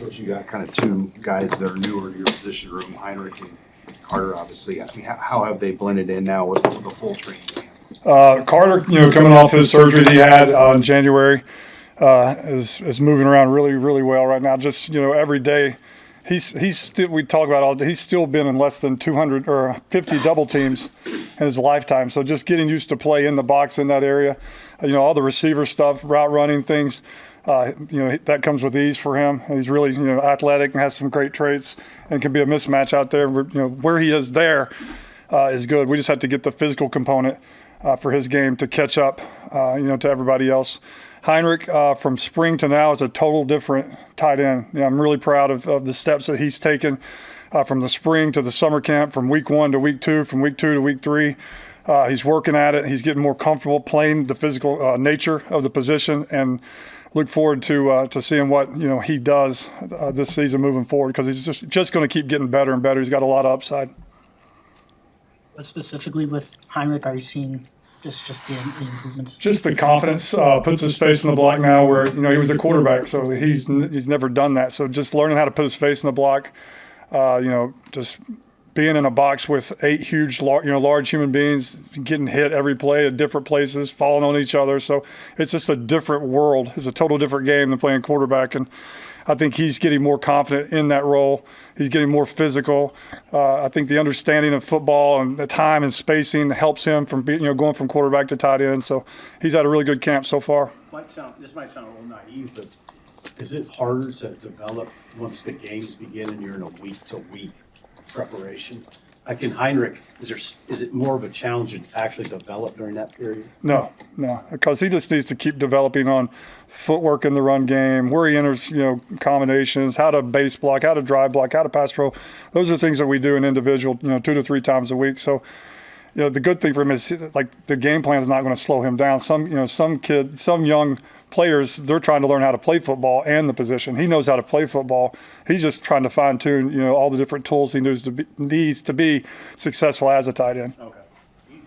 Coach, you got kind of two guys that are newer to your position room, Heinrich and Carter, obviously. I mean, how have they blended in now with the full training camp? Carter, coming off his surgery that he had in January, is moving around really, really well right now. Just every day, he's still, we talk about all day. He's still been in less than 200 or 50 double teams in his lifetime. So just getting used to play in the box in that area, all the receiver stuff, route running things. That comes with ease for him. He's really, athletic and has some great traits and can be a mismatch out there. Where he is there is good. We just have to get the physical component for his game to catch up, to everybody else. Heinrich, from spring to now, is a total different tight end. I'm really proud of the steps that he's taken from the spring to the summer camp, from week 1 to week 2, from week 2 to week 3. He's working at it. He's getting more comfortable playing the physical nature of the position, and look forward to seeing what he does this season moving forward, because he's just going to keep getting better and better. He's got a lot of upside. What specifically with Heinrich are you seeing? Just the improvements. Just the confidence. Puts his face in the block now, where he was a quarterback, so he's never done that. So just learning how to put his face in the block. Just being in a box with 8 huge, large human beings, getting hit every play at different places, falling on each other. So it's just a different world. It's a total different game than playing quarterback. And I think he's getting more confident in that role. He's getting more physical. I think the understanding of football and the time and spacing helps him from going from quarterback to tight end. So he's had a really good camp so far. This might sound a little naive, but is it harder to develop once the games begin and you're in a week-to-week preparation? Like in Heinrich, is it more of a challenge to actually develop during that period? No, because he just needs to keep developing on footwork in the run game, where he enters, combinations, how to base block, how to drive block, how to pass pro. Those are things that we do in individual, 2 to 3 times a week. So, the good thing for him is like the game plan is not going to slow him down. Some young players, they're trying to learn how to play football and the position. He knows how to play football. He's just trying to fine tune, all the different tools he needs to be successful as a tight end. Okay.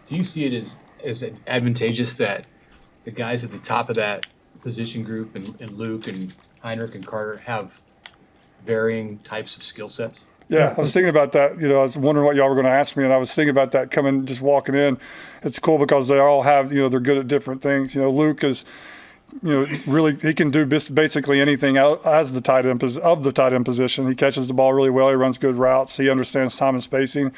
Do you see it as advantageous that the guys at the top of that position group and Luke and Heinrich and Carter have varying types of skill sets? Yeah, I was thinking about that. I was wondering what y'all were going to ask me, and I was thinking about that just walking in. It's cool because they all have, they're good at different things. Luke is, really, he can do basically anything as the tight end position. He catches the ball really well. He runs good routes. He understands time and spacing.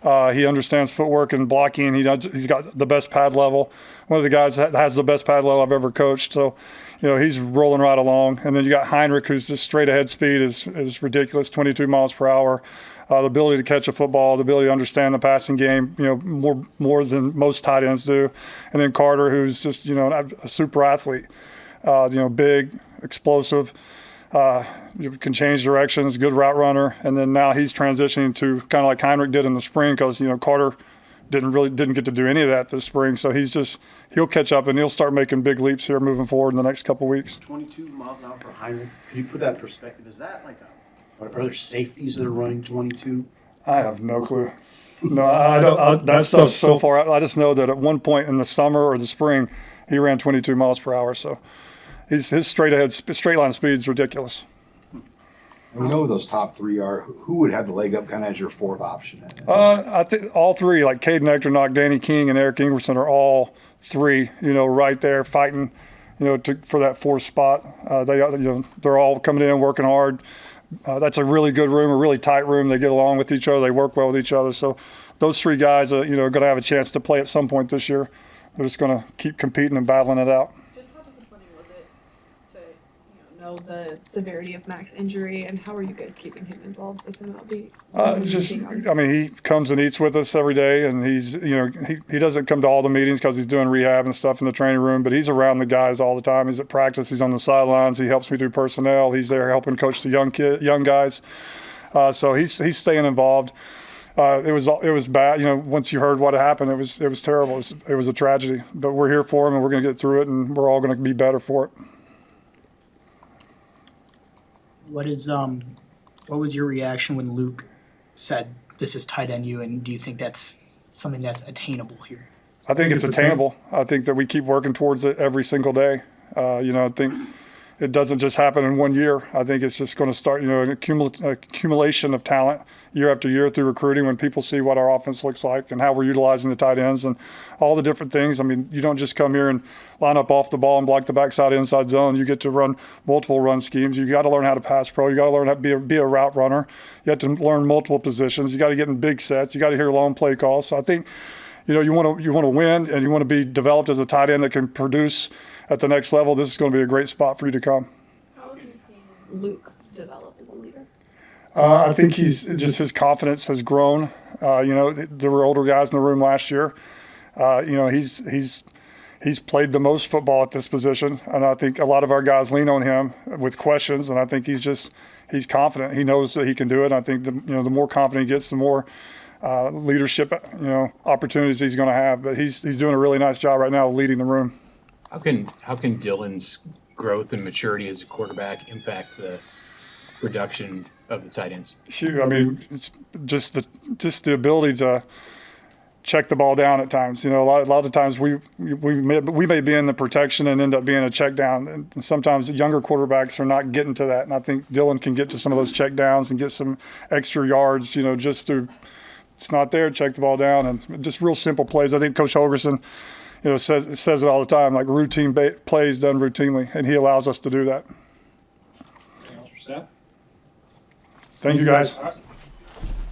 He understands footwork and blocking. He's got the best pad level. One of the guys that has the best pad level I've ever coached. So, he's rolling right along. And then you got Heinrich, who's just straight ahead speed is ridiculous, 22 miles per hour. The ability to catch a football, the ability to understand the passing game, more than most tight ends do. And then Carter, who's just, a super athlete, big, explosive, can change directions, good route runner. And then now he's transitioning to kind of like Heinrich did in the spring, because, Carter didn't get to do any of that this spring. So he'll catch up and he'll start making big leaps here moving forward in the next couple of weeks. 22 miles an hour for Heinrich. Can you put that in perspective? Is that are there safeties that are running 22? I have no clue. No, I don't. That stuff's so far out. I just know that at one point in the summer or the spring, he ran 22 miles per hour. So his straight line speed is ridiculous. And we know who those top 3 are. Who would have the leg up kind of as your 4th option? I think all 3, like Caden Echternock, Danny King, and Eric Ingerson, are all 3, right there fighting, for that 4th spot. They're all coming in, working hard. That's a really good room, a really tight room. They get along with each other. They work well with each other. So those 3 guys are, going to have a chance to play at some point this year. They're just going to keep competing and battling it out. Just how disappointing was it to know the severity of Mac's injury, and how are you guys keeping him involved with MLB? He comes and eats with us every day, and he's, he doesn't come to all the meetings because he's doing rehab and stuff in the training room, but he's around the guys all the time. He's at practice. He's on the sidelines. He helps me do personnel. He's there helping coach the young guys. So he's staying involved. It was bad. Once you heard what happened, it was terrible. It was a tragedy, but we're here for him, and we're going to get through it, and we're all going to be better for it. What was your reaction when Luke said this is tight end you, and do you think that's something that's attainable here? I think it's attainable. I think that we keep working towards it every single day. I think it doesn't just happen in 1 year. I think it's just going to start, an accumulation of talent year after year through recruiting when people see what our offense looks like and how we're utilizing the tight ends and all the different things. I mean, you don't just come here and line up off the ball and block the backside inside zone. You get to run multiple run schemes. You got to learn how to pass pro. You got to learn how to be a route runner. You have to learn multiple positions. You got to get in big sets. You got to hear long play calls. So I think, you want to win and you want to be developed as a tight end that can produce at the next level. This is going to be a great spot for you to come. How have you seen Luke develop as a leader? I think his confidence has grown. There were older guys in the room last year. He's played the most football at this position, and I think a lot of our guys lean on him with questions. And I think he's confident. He knows that he can do it. And I think the more confident he gets, the more leadership opportunities he's going to have. But he's doing a really nice job right now of leading the room. How can Dylan's growth and maturity as a quarterback impact the production of the tight ends? I mean, it's just the ability to check the ball down at times. A lot of times we may be in the protection and end up being a check down. And sometimes younger quarterbacks are not getting to that. And I think Dylan can get to some of those check downs and get some extra yards, just through it's not there, check the ball down, and just real simple plays. I think Coach Holgerson, says it all the time, like routine plays done routinely, and he allows us to do that. Anything else for Seth? Thank you, guys.